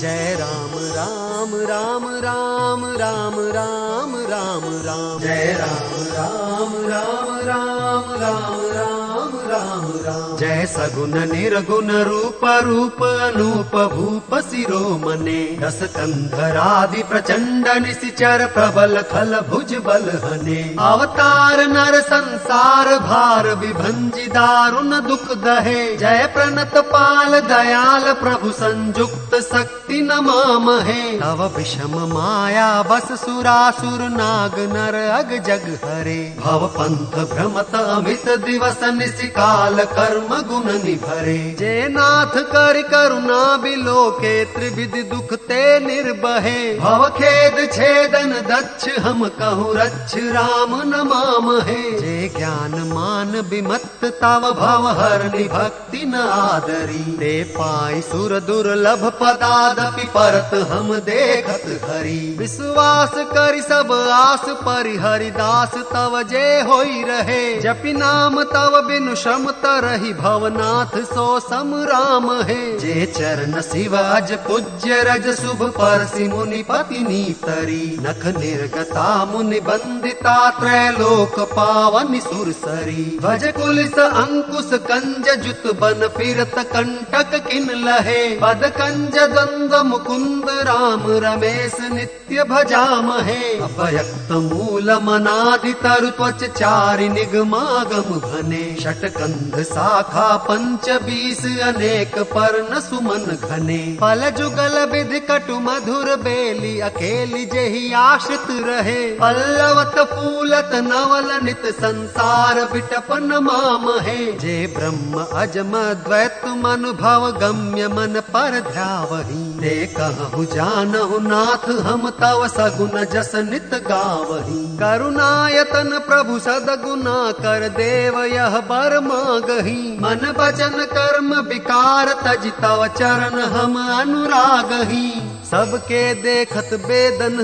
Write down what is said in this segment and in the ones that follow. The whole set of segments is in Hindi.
जय राम राम राम राम राम राम राम राम, जय राम राम राम राम राम राम राम राम, जय सगुन निर्गुण रूप रूप अनूप भूप शिरोमणे, दस कंधरादि प्रचंड निशिचर प्रबल खल भुज बल हने, अवतार नर संसार भार विभंजि दारुण दुख दहे, जय प्रणत पाल दयाल प्रभु संजुक्त शक्ति नमामहे, तव विषम माया बस सुरासुर नाग नर अग जग हरे, भव पंथ भ्रमत अमित दिवस निशिकाल कर्म गुण निभरे, जय नाथ कर करुणा बिलोके त्रिविधि दुख ते निर्बहे, भव खेद छेदन दक्ष हम कहु रक्ष राम नमामहे, जय ज्ञान मान विमत्त तव भव हरनि भक्ति न आदरी, ते पाई सुर दुर्लभ पदादपि परत हम देखत हरि, विश्वास करि सब आस परिहरि दास तव जय होई रहे, जपि नाम तव बिनु श्रम तरहि भवनाथ सो सम राम है, जे चरण शिव अज पूज्य रज शुभ परसि मुनि पति नीतरी, नख निर्गता मुनि बंदिता त्रैलोक पावनि सुरसरी, ध्वज कुलिस अंकुश कंज जुत बन फिरत कंटक किन लहे, पद कंज द्वंद्व मुकुंद राम रमेश नित्य भजामहे, अभयक्त मूल मनादि तरु त्वच चारि निगमागम घने, षटकंध शाखा पंच बीस अनेक पर्ण सुमन घने, फल जुगल विधि कटु मधुर बेली अकेली जेहि आश्रित रहे, पल्लवत फूलत नवल नित संसार विटपन मामहे, जे ब्रह्म अजम द्वैत मन भव गम्य मन पर ध्यावहि, ते कहु जानहु नाथ हम तव सगुन जस नित गावहि, करुणायतन प्रभु सदगुना कर देव यह बर मांगहि, मन वचन कर्म विकार तज तव चरण हम अनुरागहि, सबके देखत बेदन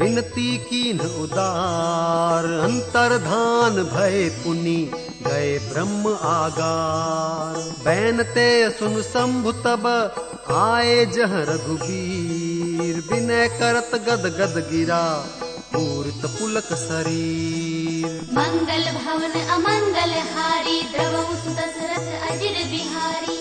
विनती कीन उदार, अंतर्धान भय पुनि गए ब्रह्म आगार, बैनते सुन शंभु तब आए जह रघुबीर, विनय करत गद गद गिरा पूरित पुलक शरीर, मंगल भवन अमंगल हारी द्रवहु सुत दशरथ अजिर बिहारी,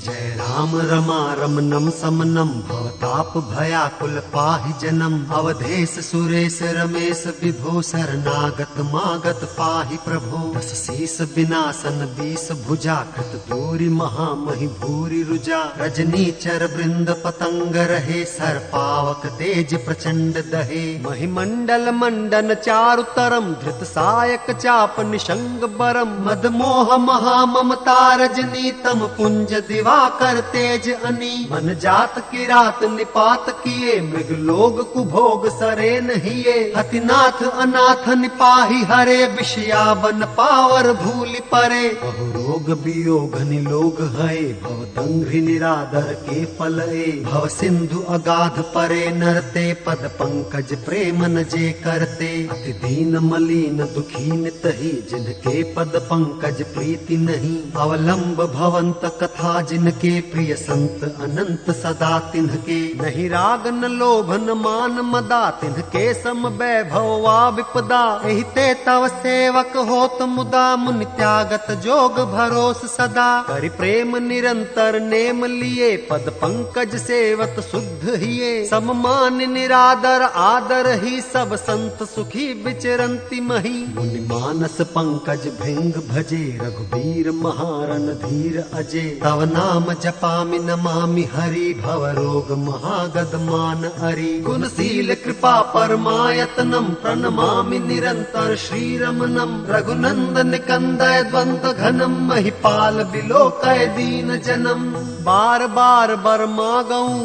जय राम रमा रमनम समनम भवताप भयाकुल पाहि जनम, अवधेश सुरेश रमेश विभो शरणागत मागत पाहि प्रभो, दस शीस विनाशन बीस भुजा कृत दूरी महामहि भूरि रुजा, रजनीचर वृंद पतंग रहे सर पावक तेज प्रचंड दहे, महिमंडल मंडन चारु तरम धृत सायक चाप निशंग बरम, मदमोह महा रजनी तम पुंज दिवाकर तेज अनी, मन जात की रात निपात किए मृग लोग कुभोग सरे नहिए, अतिनाथ अनाथ निपाही हरे विषया बन पावर भूलि परे, बहु रोग वियोग निलोग है भव दंघ्रि निरादर के फलए, भव सिंधु अगाध परे नरते पद पंकज प्रेम न जे करते, अति दीन मलिन दुखी नितहि जिनके पद पंकज प्रीति नहीं, अवलंब भवंत कथा जिनके प्रिय संत अनंत सदा तिन्हके, नहीं राग न लोभ न मान मदा तिन्हके सम वैभव वा विपदा, एहि ते तव सेवक होत मुदा मुनि त्यागत जोग भरोस सदा, करि प्रेम निरंतर नेम लिए पद पंकज सेवत शुद्ध हिये, सम मान निरादर आदर ही सब संत सुखी विचरंति मही, मुनि मानस पंकज भृंग भजे रघुबीर महारन धीर अजे, तव नाम जपामि नमामि हरि भव रोग महागद मान अरि, गुणशील कृपा परमायतनम प्रणमामि निरंतर श्री रमनम, रघुनंदन कंदय द्वंद घनम महिपाल बिलोकय दीन जनम, बार बार बर मागऊं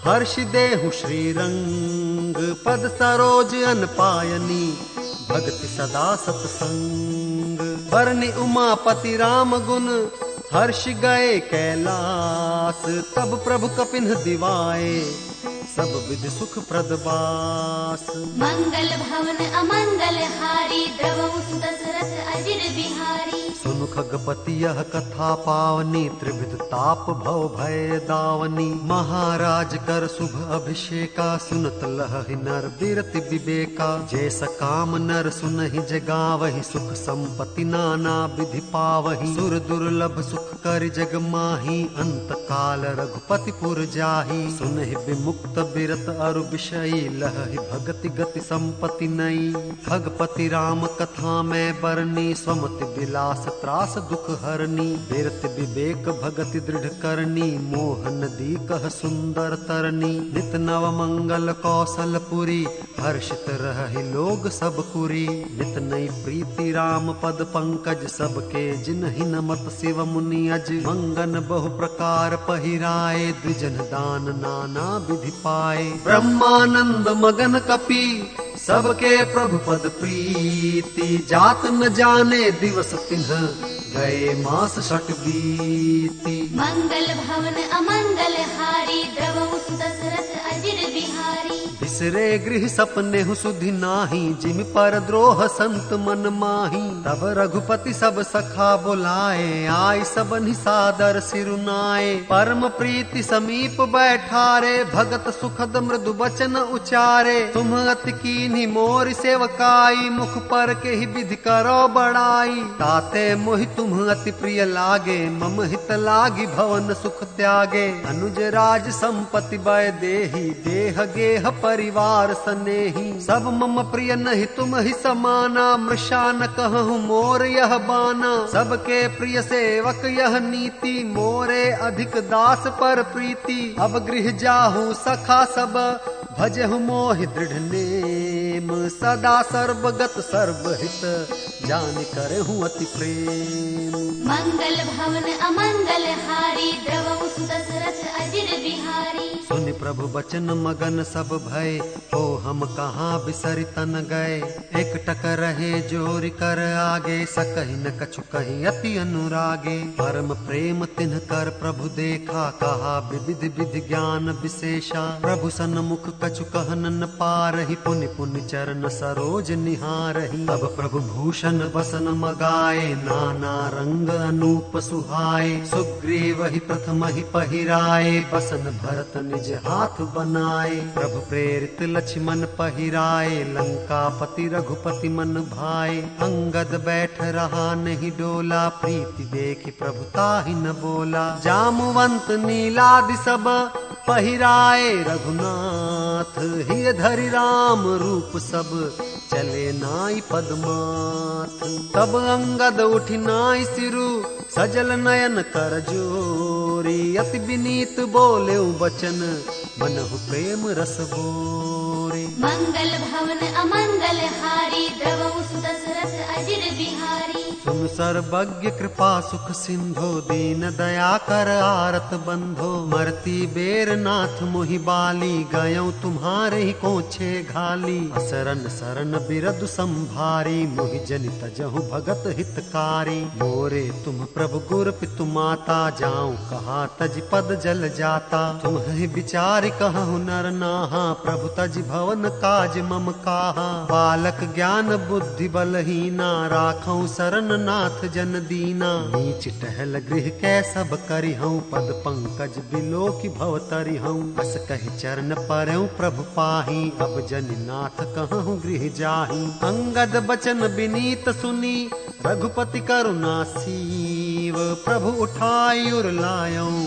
हर्ष देहु श्री रंग, पद सरोज अन पायनी भक्ति सदा सतसंग, बरनि उमापति राम गुण हर्ष गए कैलास, तब प्रभु कपिन दिवाए सब विधि सुख प्रदबास, मंगल भवन अमंगल हारी द्रवहु सुत दशरथ अजिर बिहारी, सुनु खगपति यह कथा पावनी, त्रिविध ताप भव भय दावनी। महाराज कर शुभ अभिषेका, सुनत लहहि नर बिरति विवेका। जैसा काम नर सुनहि जगावहि, सुख संपत्ति नाना विधि पावहि। सुर दुर्लभ सुख कर जग माही, अंत काल रघुपति पुर जाही। सुनहि विमुक्त बिरत अरु विषयी, लहहि भगति गति संपत्ति नई। खगपति राम कथा में बरनी, स्वमति विलास त्रास दुख हरनी। बिरत विवेक भगति दृढ़ करनी, मोह नदी कह सुंदर तरनी। नित नव मंगल कौशलपुरी, हर्षित रहि लोग सब कुरी। नित नई प्रीति राम पद पंकज, सबके जिनहि नमत शिव मुनि अज। मंगन बहु प्रकार पहिराए, द्विजन दान नाना विधि पाए। ब्रह्मानंद मगन कपि, सबके प्रभु पद प्रीति। जात न जाने दिवस तिन्ह, गए मास षट बीती। मंगल भवन अमंगल हारी, द्रवहु सुत दशरथ अजिर बिहारी। बिसरे गृह सपने हु सुधि नाही, जिम पर द्रोह संत मन माही। तब रघुपति सब सखा बुलाए, आय सबनि सादर सिरुनाए। परम प्रीति समीप बैठारे, भगत सुखद मृदु बचन उचारे। तुम अति कीन्ही मोर सेवकाई, मुख पर के ही विधि करो बड़ाई। ताते मोहि तुम अति प्रिय लागे, मम हित लागी भवन सुख त्यागे। अनुज राज संपत्ति बय देही, देह गेह परिवार सनेही। सब मम प्रिय नहीं तुम ही समाना, मृषा न कहूँ मोर यह बाना। सबके प्रिय सेवक यह नीति, मोरे अधिक दास पर प्रीति। अब गृह जाहू सखा सब, भजहु मोहि दृढ़ नेम। सदा सर्वगत सर्वहित, जान करहूँ अति प्रेम। मंगल भवन अमंगल हारी, द्रवहु सुत दशरथ अजिर बिहारी। सुनि प्रभु बचन मगन सब भय, हो हम कहाँ बिसरि तन गए। एक टक रहे जोरि कर आगे, सकहि न कछु कहीं अति अनुरागे। परम प्रेम तिन्ह कर प्रभु देखा, कहा विविध विधि ज्ञान विशेषा। प्रभु सन्मुख कछु कहन न पारहि, पुनि पुनि चरण सरोज निहारहि। तब प्रभु भूषण बसन मगाए, नाना रंग अनूप सुहाए। सुग्रीव ही प्रथम ही पहिराए, बसन भरत निज हाथ बनाए। प्रभु प्रेरित लक्ष्मण पहिराए, लंकापति रघुपति मन भाए। अंगद बैठ रहा नहीं डोला, प्रीति देखि प्रभु ताहि न बोला। जामवंत नीलादि सब पहिराए, रघुनाथ हिय धरि राम रूप सब। चले नाई पदमाथ, तब अंगद उठि नाई सिरु। सजल नयन कर जोरी, अति विनीत बोले बचन। मनहु प्रेम रस बोरे। मंगल भवन अमंगल हारी, द्रवहु सुत दशरथ अजिर बिहारी। तुम सर्वज्ञ कृपा सुख सिंधो, दीन दया कर आरत बंधो। मरती बेर नाथ मोहि बाली, गयौ तुम्हारे ही कोछे घाली। असरन सरन बिरदु संभारी, मोहि जनि तजहु भगत हितकारी। मोरे तुम प्रभु गुर पितु माता, जाऊं कहा तज पद जल जाता। तुम ही विचार कहु नर नाहा, प्रभु तज भवन काज मम काहा। बालक ज्ञान बुद्धि बलहीना, राखौ शरण नाथ जन दीना। नीच टहल गृह कै सब करिहऊँ, पद पंकज बिलो की भव तरिहऊँ। बस कहि चरण परऊँ प्रभु पाही, अब जन नाथ कहूँ गृह जाही। अंगद बचन विनीत सुनी, रघुपति करुणा सीव। प्रभु उठाई उर लायऊँ,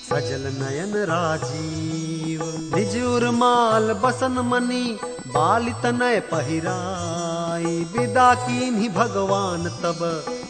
सजल नयन राजीव। निज उर्माल बसन मनी, बाली तनय पहिराई। विदा कीन्ही भगवान तब,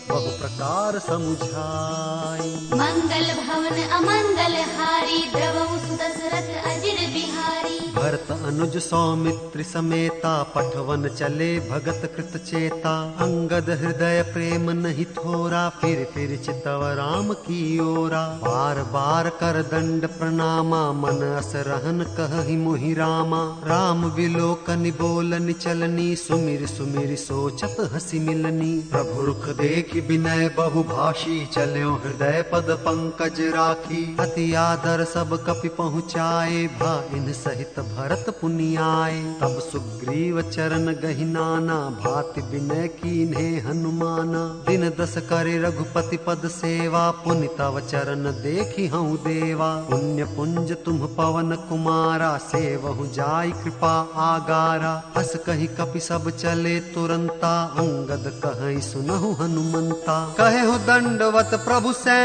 बहु प्रकार समुझाई। मंगल भवन अमंगल हारी, द्रवहु सुत दशरथ अजिर बिहारी। भरत अनुज सौमित्र समेता, पठवन चले भगत कृत चेता। अंगद हृदय प्रेम नहीं थोरा, फिर फिर चितव राम की ओरा। बार बार कर दंड प्रणामा, मन अस रहन कहहि मोहि रामा। राम विलोकनि बोलनि चलनी, सुमिर सुमिर सोचत हसी मिलनी। प्रभु रुख देखि विनय बहु भाषी, चल्यो हृदय पद पंकज राखी। अति आदर सब कपि पहुँचाए, भा इन सहित भरत पुनि आए। तब सुग्रीव चरण गहि नाना, भांति विनय कीन्हे हनुमाना। दिन 10 करे रघुपति पद सेवा, पुनि तव चरण देखी हूँ देवा। पुण्य पुंज तुम पवन कुमारा, सेवहु जाय कृपा आगारा। हस कहि कपि सब चले तुरंता, अंगद कहि सुनहु हनुमंता। कहे हो दंडवत प्रभु से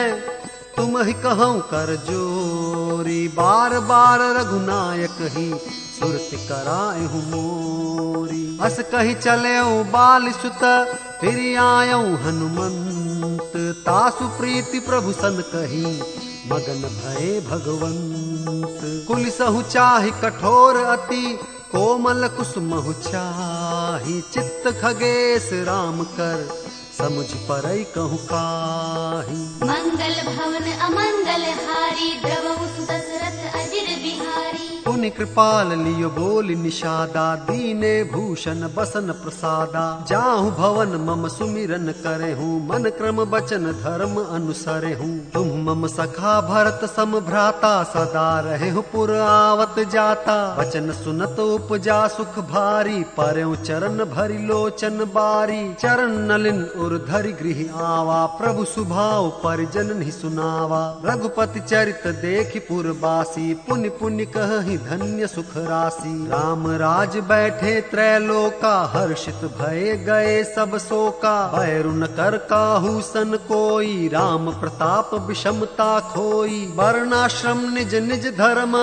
तुम ही कहूँ कर जोरी, बार बार रघुनायक ही सुरति कराए हूँ मोरी। हस कहि चले बाल सुत, फिर आयऊ हनुमंत। तासु प्रीति प्रभु सन कही, मगन भये भगवंत। कुलिसहु चाहि कठोर अति, कोमल कुसुमहु चाहि। चित्त खगेश राम कर, समुझ परई कहु काही। मंगल भवन अमंगल हारी, द्रवहु सुत दशरथ अजिर बिहारी। पुनि कृपाल लियो बोलि निषादा, दीने भूषण बसन प्रसादा। जाहु भवन मम सुमिरन करे हूँ, मन क्रम बचन धर्म अनुसरे हूँ। तुम मम सखा भरत सम भ्राता, सदा रहे हूँ पुर आवत जाता। वचन सुनत उपजा सुख भारी, परयो चरण भरि लोचन बारी। चरण नलिन उर धरि गृह आवा, प्रभु सुभाव परिजन ही सुनावा। रघुपति चरित देखि पुरबासी, पुनि पुनि कहि धन्य सुख राशि। राम राज बैठे त्रैलोका, हर्षित भये गए सब शोका। बैरु न कर काहू सन कोई, राम प्रताप विषमता खोई। वर्णाश्रम निज निज धर्म,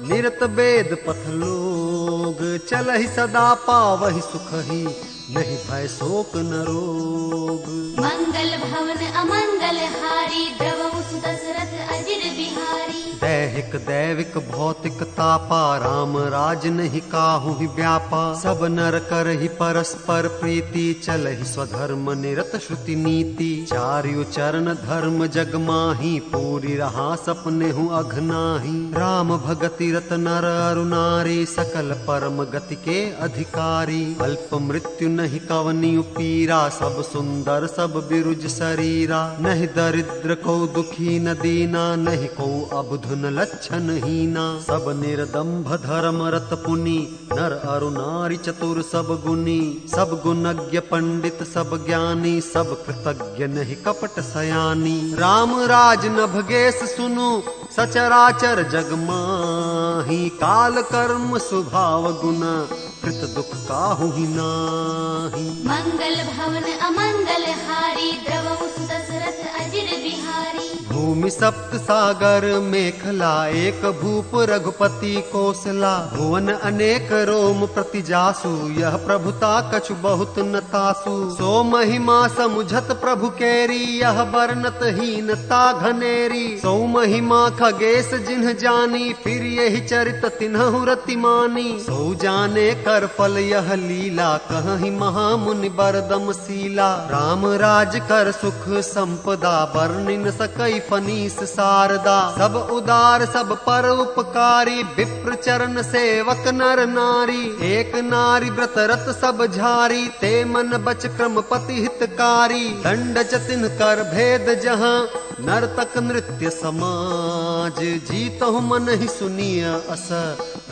निरत वेद पथ लोग। चलहि सदा पावहि सुख ही, नहीं भय शोक न रोग। मंगल भवन अमंगल हारी, द्रवहु सुत दशरथ अजिर बिहारी। दैहिक दैविक भौतिक तापा, राम राज नहीं काहू ही व्यापा। सब नर करहि परस्पर प्रीति, चलहि स्वधर्म निरत श्रुति नीति। चार्यु चरण धर्म जग माही, पूरी रहा सपने हूँ अघनाही। राम भगति रत नर अरु नारी, सकल परम गति के अधिकारी। अल्प मृत्यु नहीं कवनी पीरा, सब सुंदर सब बिरुज शरीरा। नहीं दरिद्र को दुखी न दीना, नहीं को अबुध न लक्षण हीना। सब निर्दम्भ धर्म रत पुनि, नर अरु नारी चतुर सब गुनी। सब गुणज्ञ पंडित सब ज्ञानी, सब कृतज्ञ नहीं कपट सयानी। राम राज नभगेश सुनु, सचराचर जग माही। काल कर्म स्वभाव गुण, कृत दुख काहू ही नाही। मंगल भवन अमंगल हारी, द्रवहु सुत दशरथ अजिर बिहारी। भूमि सप्त सागर मेखला, एक भूप रघुपति कोसला। भुवन अनेक रोम प्रति जासु, यह प्रभुता कछु बहुत न तासु। सो महिमा समुझत प्रभु केरी, यह बरनत हीनता घनेरी। सो महिमा खगेश जिन्ह जानी, फिर यही चरित तिन्हु रति मानी। सो जाने कर फल यह लीला, कहि महामुनि बरदम शीला। राम राज कर सुख संपदा, बरनि न सकई फनीस शारदा। सब उदार सब पर उपकारी, विप्र चरण सेवक नर नारी। एक नारी व्रत रत सब झारी, ते मन बच क्रम पति हितकारी। दंड जतिन कर भेद जहाँ, नर्तक नृत्य समाज। जीतहु मन ही सुनिय अस,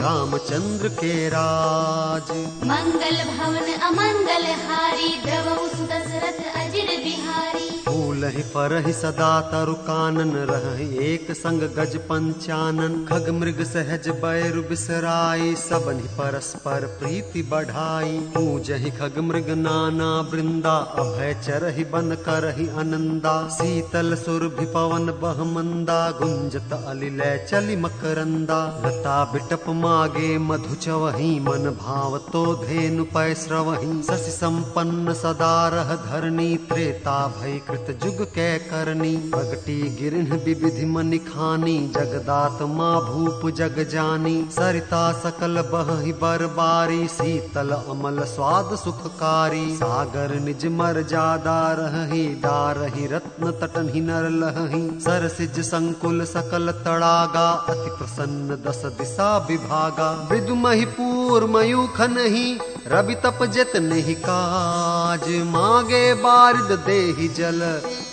रामचंद्र के राज। मंगल भवन अमंगल हारी, द्रवहु सुत दशरथ अजिर बिहारी। फूलहि फरहि सदा तरु कानन, रहहि एक संग गज पंचानन। खग मृग सहज बैरु बिसराई, सबनि परस्पर प्रीति बढ़ाई। पूजहि खग मृग नाना वृंदा, अभय चरहि बन करहि आनंदा। शीतल सुरभि पवन बह मंदा, गुंजत अलिलय चलि मकरंदा। लता बिटप मागे मधु चवहि, मन भाव तो धेनु पै स्रवहि। शशि संपन्न सदा रह धरणी, त्रेता भय कृत जुग कै करनी। प्रगटी गिरिन विविधि मनि खानी, जगदात्मा भूप जग जानी। सरिता सकल बहि बरबारी, शीतल अमल स्वाद सुखकारी। सागर निज मर जादा रहि, डारहि रत्न तटन ही नर लहि। सरसिज संकुल सकल तड़ागा, अति प्रसन्न दस दिशा विभागा। विदु महिपूर मयूख नहीं, रवि तप जितने ही काज, मांगे बारिद देहि जल,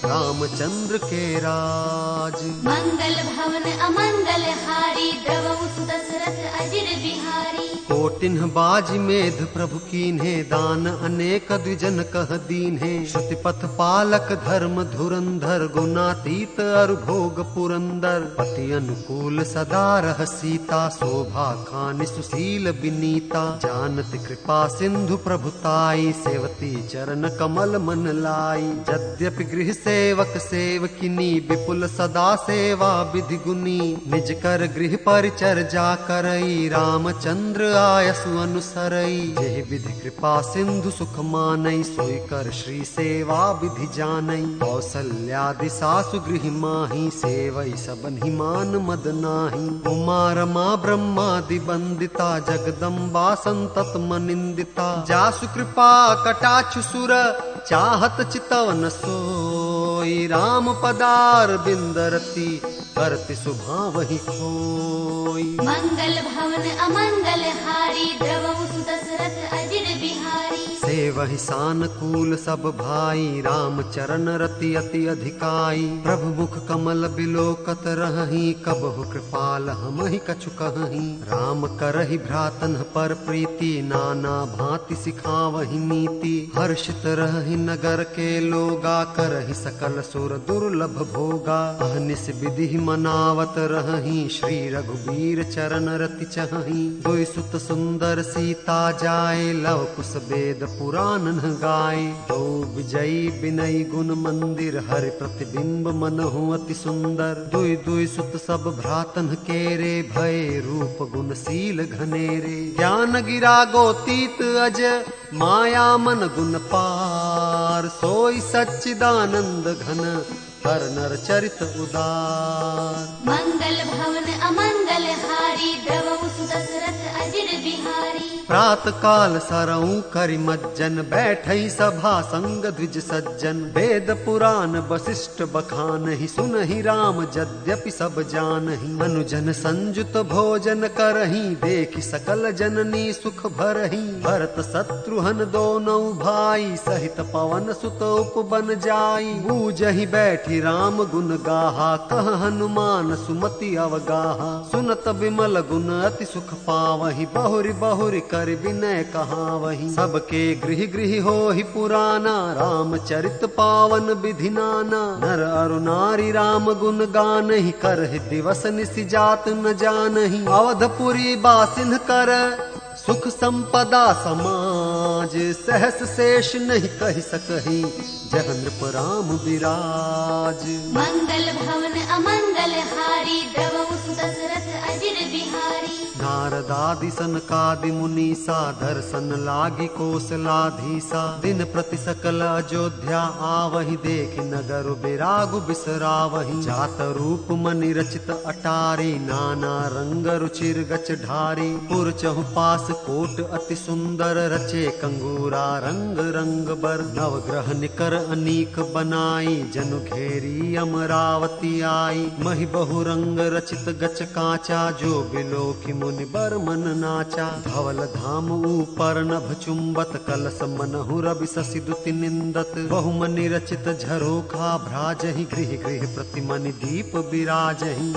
रामचंद्र के राज। मंगल भवन अमंगल हारी, द्रवहु सुत दशरथ अजिर बिहारी। कोटिन्ह बाजी मेध प्रभु कीन्हे, दान अनेक द्विजन कह दीन्हे। श्रुति पथ पालक धर्म धुरंधर, गुणातीत अरु भोग पुरंदर। पति अनुकूल सदा रह सीता, शोभा खानि सुशील बिनीता। जानत कृपा सिंधु प्रभुताई, सेवती चरण कमल मन लाई। यद्यपि गृह सेवक सेवकिनी, विपुल सदा सेवा विधि गुनी। निज कर गृह परिचर्या करई, रामचंद्र आयसु अनुसरई। जेहि विधि कृपा सिंधु सुख मानई, सोई कर श्री सेवा विधि जानई। कौसल्यादि सासु गृह माही, सेवई सबन ही मान मद नाही। उमा रमा ब्रह्मादि वंदिता, जगदम्बा संतत मनिंदिता। जासु कृपा कटाक्षु सुर, चाहत चितवन सोई। राम पदार बिंदरती, करति सुभावहि खोई। मंगल भवन अमंगल हारी, द्रवहु सुत दशरथ अजिर बिहारी। सेवहि सानकूल सब भाई, राम चरण रति अति अधिकाई। प्रभु मुख कमल बिलोकत रहहि, कबहु कृपाल हमहि कछु कहहि। राम करहि भ्रातन पर प्रीति, नाना भांति सिखावहि नीति। हर्षित रहहि नगर के लोगा, करहि सकल सुर दुर्लभ भोगा। अहनिस विधि मनावत रहहि, श्री रघुबीर चरण रति चहहि। दुई सुत सुंदर सीता जाए, लव कुश वेद पुराण गाए। दो विजयी बिनई गुण मंदिर, हरि प्रतिबिंब मनहु अति सुंदर। दुई दुई सुत सब भ्रातन केरे, भय रूप गुणशील घनेरे। ज्ञान गिरा गोतीत अज, माया मन गुण पार। सोई सच्चिदानंद घन, कर नर चरित उदार। मंगल भवन अमंगल हारी, द्रवहु सुत दशरथ अजिर बिहारी। प्रात काल सरऊ करि मज्जन, बैठई सभा संग द्विज सज्जन। वेद पुराण वशिष्ठ बखानहि, सुनहि राम यद्यपि सब जानहि। अनुजन संजुत भोजन करहि, देखि सकल जननी सुख भरहि। भरत शत्रुघ्न दोनों भाई, सहित पवन सुत उपबन जाई। बूझहि बैठि राम गुण गाहा, कह हनुमान सुमति अवगाहा। सुनत विमल गुण अति सुख पावहि, बहुरि बहुरि कर विनय कहावहि। सबके गृह गृह होहि पुराना, रामचरित पावन विधि नाना। नर अरु नारी राम गुण गानहि, करहि दिवस निसि जात न जानहि। अवधपुरी बासिन कर, सुख संपदा समाज। सहस शेष नहीं कहि सकहि, जह नृप राम बिराज। मंगल भवन अमंगल हारी, द्रवहु सुत दशरथ अजिर बिहारी। नारदादि सनकादि मुनीसा, दर्शन लागी कौशलाधीसा। दिन प्रति सकल अयोध्या आवहि, देखि नगर बिरागु बिसरावहि। जात रूप मनि रचित अटारी, नाना रंग रुचिर गच ढारी। पुर चहु पास कोट अति सुंदर, रचे कंगूरा रंग रंग बर। नवग्रह निकर अनीक बनाई, जनु घेरी अमरावती आई। महि बहु रंग रचित गच कांचा, जो बिलोकि मुनि बर मन नाचा। धवल धाम ऊपर नभ चुंबत, कलश मनहु रवि शशि दुति निंदत। बहुमनि रचित झरोखा भ्राजहि, गृह गृह प्रति मनि दीप बिराजहि।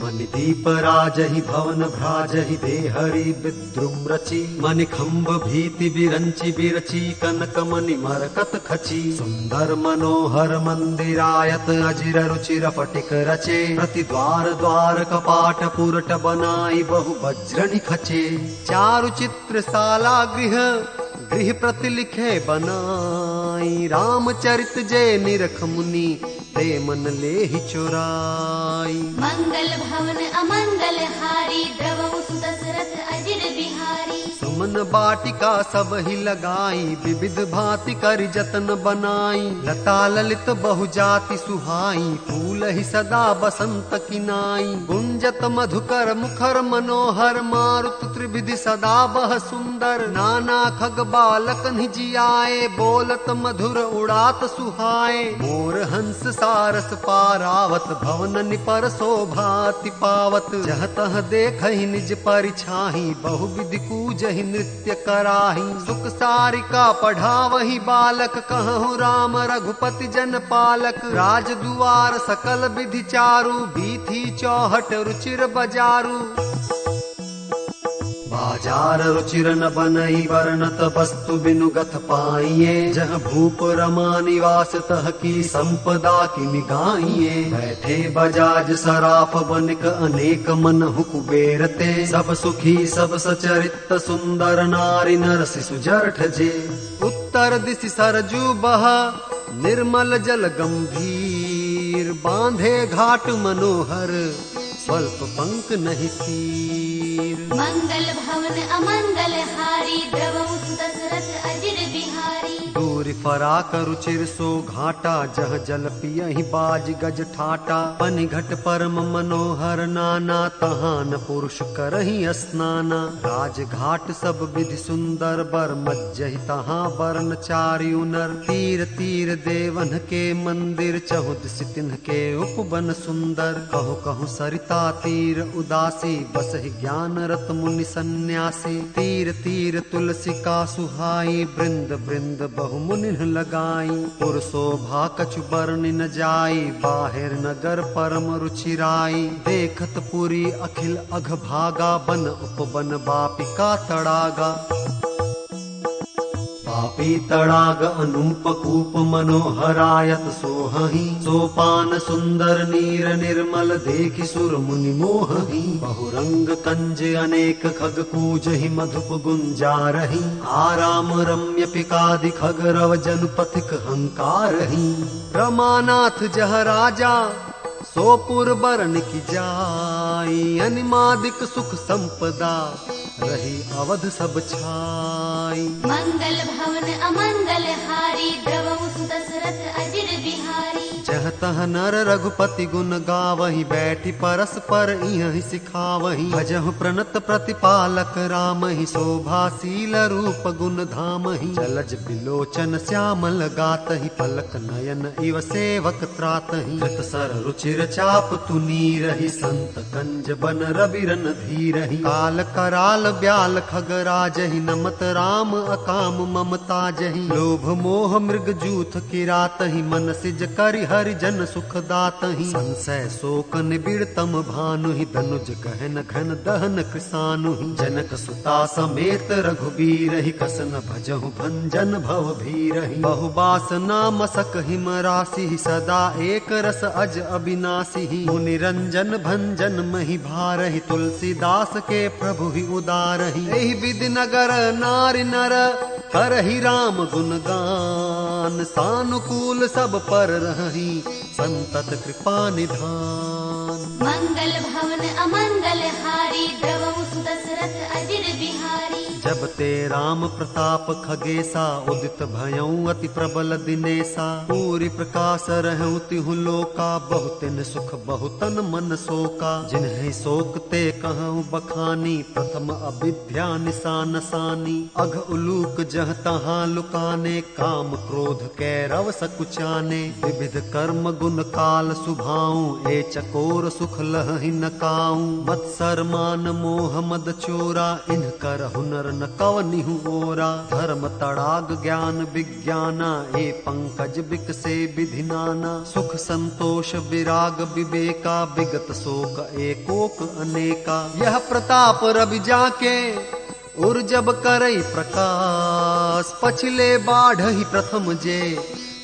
मनि दीप राजहि भवन भ्राजहि, देहरि विद्रुम रचि। मनि खंभ भीति बिरंचि बिरचि, कनक मणि मरकत खची। सुंदर मनोहर मंदिरायत, अजिर रुचिर फटिक रचे। प्रति द्वार द्वार कपाट पुरट बनाई, बहु वज्रनि खचे। चारु चित्रशाला गृह, गृह प्रति लिखे बनाई। रामचरित जय निरख मुनि, ते मन लेहि चुराई। मंगल भवन अमंगल हारी, द्रवहु सुत दशरथ अजिर बिहारी। सुमन बाटिका सब ही लगाई, विविध भांति करि जतन बनाई। लता ललित बहु जाति सुहाई, फूल ही सदा बसंत किनाई। गुंजत मधुकर मुखर मनोहर, मारुत त्रिविधि सदा बह सुंदर। नाना खग बालक निजियाए, बोलत मधुर उड़ात सुहाए। मोर हंस सारस पारावत, भवन निपर शोभाति पावत। जह तह देखहि निज परिछाहि, बहु विधि कूजहि नृत्य कराही। सुख सारिका पढ़ावही बालक, कहूँ राम रघुपति जन पालक। राज दुआर सकल विधि चारु, बीथी चौहट रुचिर बजारू। बाजार रुचिर न बनई, वर्णत वस्तु बिनु गथ पाइये। जह भूप रमा निवास, तह की संपदा किमि गाइये। बैठे बजाज सराफ, बनिक अनेक मनहु कुबेरते। सब सुखी सब सचरित, सुंदर नारी नर शिशु जरठ जे। उत्तर दिशि सरजू बह, निर्मल जल गंभीर। बांधे घाट मनोहर, स्वल्प पंख नहीं तीर। मंगल भवन अमंगल हारी, द्रवहु सुत दशरथ अजिर बिहारी। दूरि फराक रुचिर सो घाटा, जह जल पियहि बाज गज ठाटा। पनिघट परम मनोहर नाना, तहाँ न पुरुष करहि स्नाना। राजघाट सब विधि सुंदर, बर मज्जहि तहाँ बरन चारियु नर। तीर तीर देवन के मंदिर, चहुदिसि तिन्ह के उपवन सुंदर। कहु कहु सरिता तीर उदासी, बसहि ज्ञान रत मुनि सन्यासी। तीर तीर तुलसी का सुहाई, बृंद बृंद बहु मुनि लगाई। पुर शोभा कछु बरनि न जाई, बाहिर नगर परम रुचिराई। देखत पुरी अखिल अघ भागा, बन उपवन बापिका तड़ागा। पापी तड़ाग अनूप कूप, मनोहरायत सोहहि। सोपान सुंदर नीर निर्मल, देखि सुर मुनि मोहहि। बहुरंग कंज अनेक खग, कूजहि मधुप गुंजारहि। आराम रम्य पिकादि खग, रव जन पथिक हंकारहि। रमानाथ जह राजा, सोपुर बरन की जाई। अनिमादिक सुख संपदा, रही अवध सब छाई। मंगल भवन अमंगल हारी, द्रवहु सुत दशरथ अजिर बिहारी। जह तह नर रघुपति गुण गावहि, बैठी परस्पर इहि सिखावहि। भजहु प्रणत प्रतिपालक रामहि, शोभाशील रूप गुण धामहि। जलज बिलोचन श्यामल गातहि, पलक नयन इव सेवक त्रातहि। कृत सर रुचिर चाप तुनीरहि, संत कंज बन रविरन धीरहि। काल कराल ब्याल खगराजहि, नमत राम अकाम ममता जहि। लोभ मोह मृग जूथ किरातहि, मन सिज करि हरि जन सुख दातहि। संशय शोक निबिड़ तम भानुहि, धनुज गहन घन दहन कृसानुहि। जनक सुता समेत रघुबीरहि, कसन भजहु भंजन भव भीरहि। बहुबासना मसक हिम राशि, सदा एक रस अज अविनाशी। मुनि रंजन भंजन महि भारहि, तुलसीदास के प्रभु ही उदारहि। एहि विधि नगर नारि नर, करहि राम गुणगान। सानुकूल सब पर रहहि, संतत कृपा निधान। मंगल भवन अमंगल हारी, द्रवहु सुत दशरथ अजिर बिहारी। जब ते राम प्रताप खगेसा, उदित भयउ अति प्रबल दिनेसा। पूरी प्रकाश रहउ तिहु लोका, बहुतिन सुख बहुतन मन शोका। जिन्हि शोक ते कहउँ बखानी, प्रथम अविद्या निशान सानी। अघ उलूक जह तहाँ लुकाने, काम क्रोध कैरव सकुचाने। विविध कर्म गुण काल सुभाऊं, ए चकोर सुख लहि न काऊं। मत्सर मान मोह मद चोरा, इन कर हुनर न कवनिहु ओरा। धर्म तड़ाग ज्ञान विज्ञाना, ए पंकज बिकसे विधि नाना। सुख संतोष विराग विवेका, विगत शोक एकोक अनेका। यह प्रताप रवि जाके, उर जब करई प्रकाश। पछिले बाढ़हि प्रथम जे,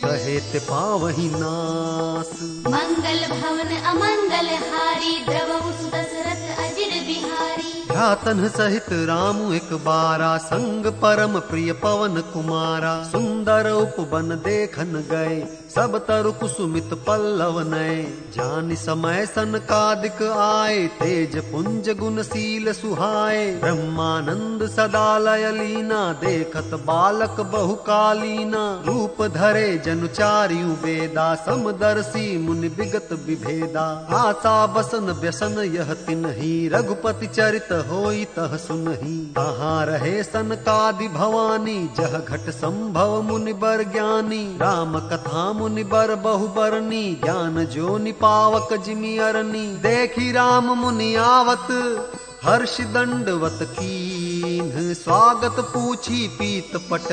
कहे ते पावहि नास। मंगल भवन अमंगल हारी, द्रवहु सुत दशरथ अजिर बिहारी। ध्यातन सहित रामु एक बारा, संग परम प्रिय पवन कुमारा। सुंदर उपवन देखन गए, सब तरु कुसुमित पल्लव नए। जानि समय सनकादिक आए, तेज पुंज गुणशील सुहाए। ब्रह्मानंद सदा लय लीना, देखत बालक बहुकालीना। रूप धरे जनु चारियु वेदा, समदर्शी मुनि विगत विभेदा। आशा बसन व्यसन यह तिन्हि, रघुपति चरित होई तह सुनहि। कहाँ रहे सनकादि भवानी, जह घट संभव मुनि बर ज्ञानी। राम कथा मुनि बर बहु बरनी, ज्ञान जो निपावक जिमि अरनी। देखी राम मुनि आवत, हर्ष दंडवत कीन्ह स्वागत पूछी पीत पट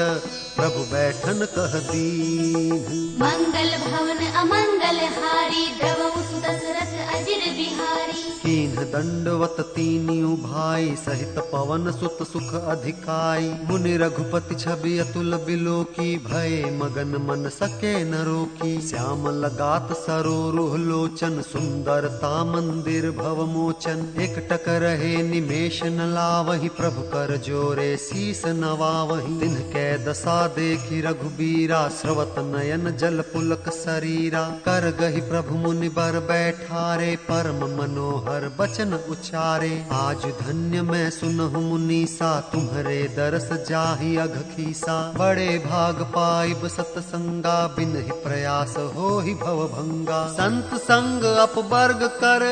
प्रभु बैठन कह दीन्ह। मंगल भवन अमंगल हारी द्रवहु सुत दशरथ अजिर बिहारी। कीन्ह दंडवत तीनियु भाई सहित पवन सुत सुख अधिकाई। मुनि रघुपति छवि अतुल बिलोकी भय मगन मन सके न रोकी। श्याम लगात सरोरुह लोचन सुंदरता मंदिर भव मोचन। एकटक रहे निमेष न लावहि प्रभु कर जोरे शीस नवावहि। तिनकै दशा देखि रघुबीरा स्रवत नयन जल पुलक शरीरा। कर गहि प्रभु मुनि बर बैठारे परम मनोहर बचन उचारे। आज धन्य मैं सुनहु मुनीसा तुम्हरे दरस जाहि अघ खीसा। बड़े भाग पाइब सतसंगा बिनहि प्रयास होहि भव भंगा। संत संग अपवर्ग कर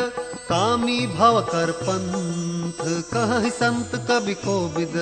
कामी भव कर पंथ। कहहि संत कवि कोविद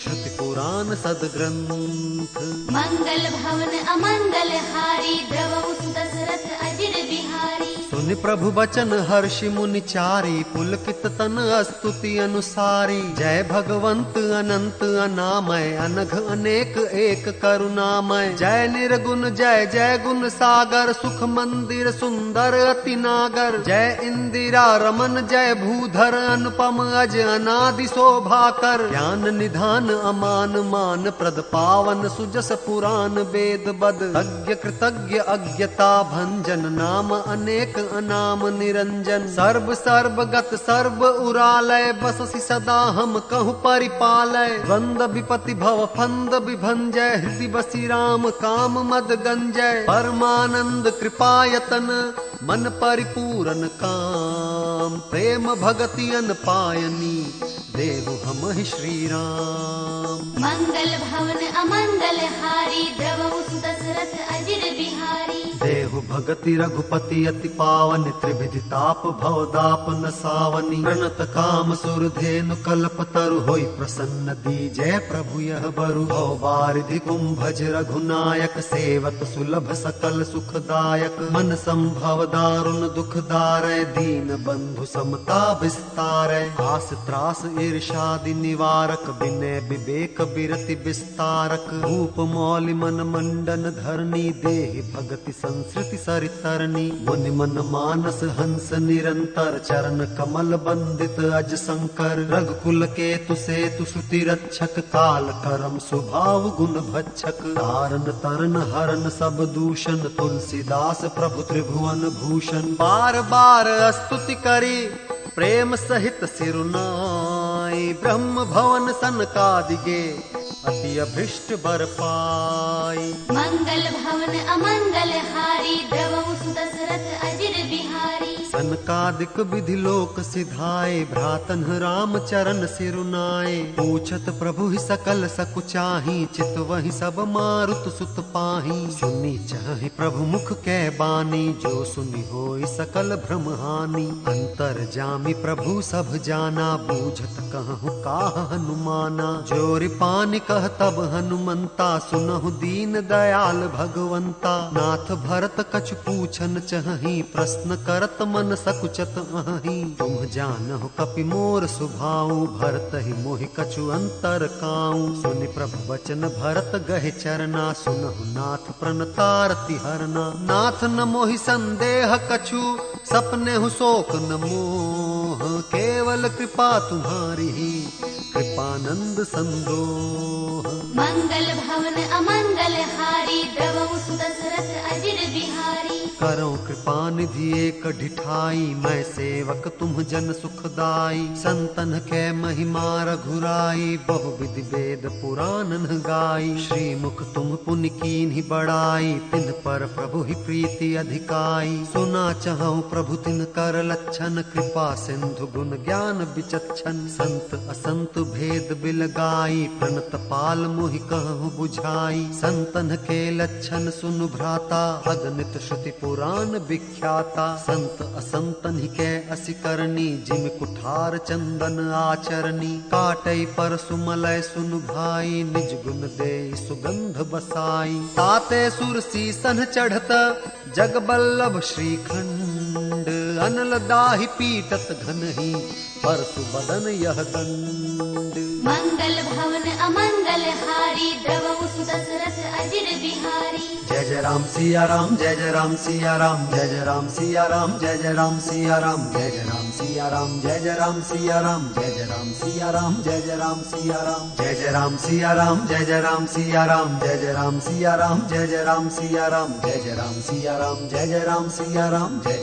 श्रुति पुराण सदग्रंथ। मंगल भवन अमंगल हारी द्रवहु सुत दशरथ अजिर बिहारी। सुनि प्रभु बचन हर्षि मुनि चारी पुलकित तन स्तुति अनुसारी। जय भगवंत अनंत अनामय अनघ अनेक एक करुणामय। जय निर्गुण जय जय गुण सागर सुख मंदिर सुंदर अति नागर। जय इंदिरा रमन जय भूधर अनुपम अज अनादि शोभाकर। ज्ञान निधान अमान मान प्रद पावन सुजस पुराण वेद बद। तज्ञ कृतज्ञ अज्ञता भंजन नाम अनेक अनाम निरंजन। सर्व सर्वगत सर्व उरालय बससि सदा हम कहूँ परिपालय। द्वंद विपति भव फंद विभंजय हृदय बसी राम काम मद गंजय। परमानंद कृपायतन मन परिपूरन काम। प्रेम भगति अन पायनी देहु हम ही श्री राम। मंगल भवन अमंगल हारी द्रवहु सुत दशरथ अजिर बिहारी। देहु भगति रघुपति अति पावन त्रिविधि ताप भव दाप न सावनी। प्रणत काम सुर धेनु कल्प तरु होई प्रसन्न दीजय प्रभु यह बरु। भव बारिधि कुंभज रघुनायक सेवत सुलभ सकल सुखदायक। मन संभव दारुण दुख दारय दीन बंधु समता विस्तारय। आस त्रास ईर्षादि निवारक विनय विवेक बिरति विस्तारक। रूप मौलि मन मंडन धरनी देहि भगति संस्कृति सरितरनी। मुनि मन मानस हंस निरंतर चरण कमल बंदित अज शंकर। रघुकुल केतु सेतु श्रुति रक्षक काल करम स्वभाव गुण भक्षक। तारन तरन हरन सब दूषण तुलसीदास प्रभु त्रिभुवन भूषण। बार बार स्तुति करी प्रेम सहित सिरुनाई। ब्रह्म भवन सनकादिगे अति अभीष्ट बर पाई। मंगल भवन अमंगल हारी द्रवहु सुत दशरथ अजिर बिहारी। सनकादिक विधि लोक सिधाए भ्रातन राम चरण सिरुनाए। पूछत प्रभु ही सकल सकुचाही चित वही सब मारुत सुत पाही। सुनी चाहि प्रभु मुख कै बानी जो सुनी होई सकल भ्रम हानि। अंतर जामि प्रभु सब जाना बूझत कहूँ काह हनुमाना। जोरि पानि कह तब हनुमंता सुनहु दीन दयाल भगवंता। नाथ भरत कछु पूछन चहि प्रश्न करत मन सकुचत अहि। तुम जानहु कपि मोर सुभाऊ भरत ही मोहि कछु अंतर काऊ। सुनि प्रभु वचन भरत गहे चरना सुनहु नाथ प्रणतारति हरना। नाथ न मोहि संदेह कछु सपने हु शोक न मोह। केवल कृपा तुम्हारी ही कृपानंद संदोह। मंगल भवन अमंगल हारी द्रवहु सुत दशरथ अजिर बिहारी। करो कृपा निधि एक ढिठाई मैं सेवक तुम जन सुखदाई। संतन के महिमा रघुराई बहु विधि वेद पुराणन गाई। श्री मुख तुम पुनि कीन्हि बड़ाई तिन पर प्रभु ही प्रीति अधिकाई। सुना चाहूं प्रभु तिन कर लक्षण कृपा सिंधु गुण ज्ञान विचक्षण। संत असंत भेद बिलगाई प्रणत पाल मोहि कहूँ बुझाई। संतन के लक्षण सुन भ्राता अगणित श्रुति पुराण विख्याता। संत असंतन ही के असि करनी जिम कुठार चंदन आचरणी। काटई पर सुमलय सुन भाई निज गुण दे सुगंध बसाई। ताते सुर सीसन चढ़त जग बल्लभ श्रीखंड। अनल दाहि पीटत घन ही परशु बदन यह दंड। मंगल भवन अमंगल हारी द्रवहु सुत दशरथ अजिर बिहारी। जय जय राम सिया राम, जय जय राम सिया राम, जय जय राम सिया राम, जय जय राम सिया राम, जय जय राम सिया राम, जय जय राम सिया राम, जय जय राम सिया राम, जय जय राम सिया राम, जय जय राम सिया राम, जय जय राम सिया राम, जय जय राम सिया राम, जय जय राम सिया राम, जय जय राम सिया राम, जय जय राम सिया राम, जय